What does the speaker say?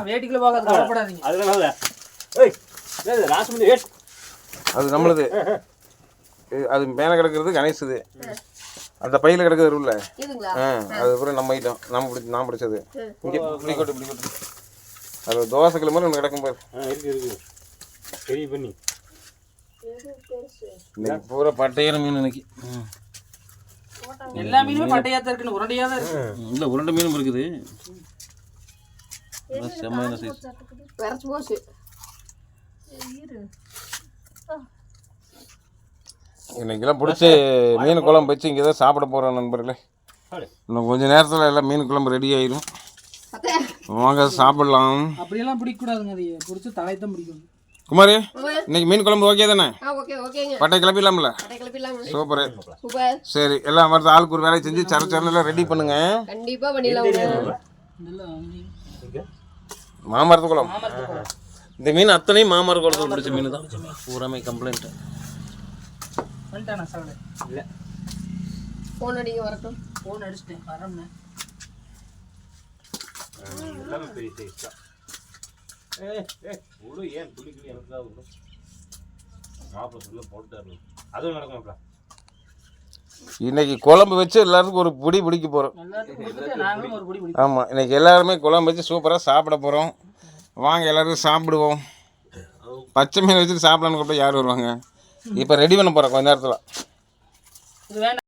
வேட்டிக்குள்ள போகாது, கவலைப்படாதீங்க. அது நம்மளுது. அது மேலே கிடக்கிறது கணேசுது. அந்த பையில கிடக்கிறது உள்ள அது அப்புறம் நம்ம ஐட்டம் நான் பிடிச்சது. இங்கே இப்படி கொட்டு. அது தோசை கிளம்பு ஒன்று கிடக்கும் பாரு. பெரிய பண்ணி இன்னைக்கு பூரா பட்டையான மீன் இன்னைக்கு. எல்லா மீனுமே பட்டையா தான் இருக்கு, உருண்டையா தான் இருக்கு. இல்லை உருண்டை மீனும் இருக்குது. செம்மையான சைஸ். இன்னைக்கெல்லாம் பிடிச்சி மீன் குழம்பு வச்சு இங்கே தான் சாப்பிட போகிறோம் நண்பர்களே. இன்னும் கொஞ்சம் நேரத்தில் எல்லாம் மீன் குழம்பு ரெடி ஆயிடும். வாங்க சாப்பிடலாம். அப்படியெல்லாம் பிடிக்கக்கூடாதுங்க, அது பிடிச்சி தலையை தான் பிடிக்கும். குமாரி, இன்னைக்கு மீன் குழம்பு ஓகே தானே? பட்டை கிளப்பிடலாம்ல? சூப்பர். சரி, எல்லாம் வருது. ஆளுக்கு ஒரு வேலையை செஞ்சு சரச்சரன்னு எல்லாம் ரெடி பண்ணுங்க. கண்டிப்பா பண்ணிடலாம். மாமரத்து குளம். இந்த மீன் அத்தனையும் மாமர குளத்தில் பிடிச்ச மீன் தான். பூராமே கம்ப்ளைண்ட். இல்லை ஃபோன் அடிங்க வரட்டும். ஃபோன் அடிச்சிட்டேன், வரேன். எல்லாமே பெரிய சைஸ் தான். ஏன் துளிக்குள்ளி எனக்கு தான் விடும். மாப்பிள்ள சொல்ல போட்டாரு. அதுவும் நடக்கும்ப்பா. இன்னைக்கு குழம்பு வச்சு எல்லாருக்கும் ஒரு பிடி பிடிக்க போகிறோம். ஆமாம், இன்னைக்கு எல்லாருமே குழம்பு வச்சு சூப்பராக சாப்பிட போகிறோம். வாங்க எல்லாருக்கும் சாப்பிடுவோம். பச்சை மீன் வச்சுட்டு சாப்பிடலான்னு கூட யார் வருவாங்க? இப்போ ரெடி பண்ண போகிறோம் கொஞ்ச நேரத்தில்.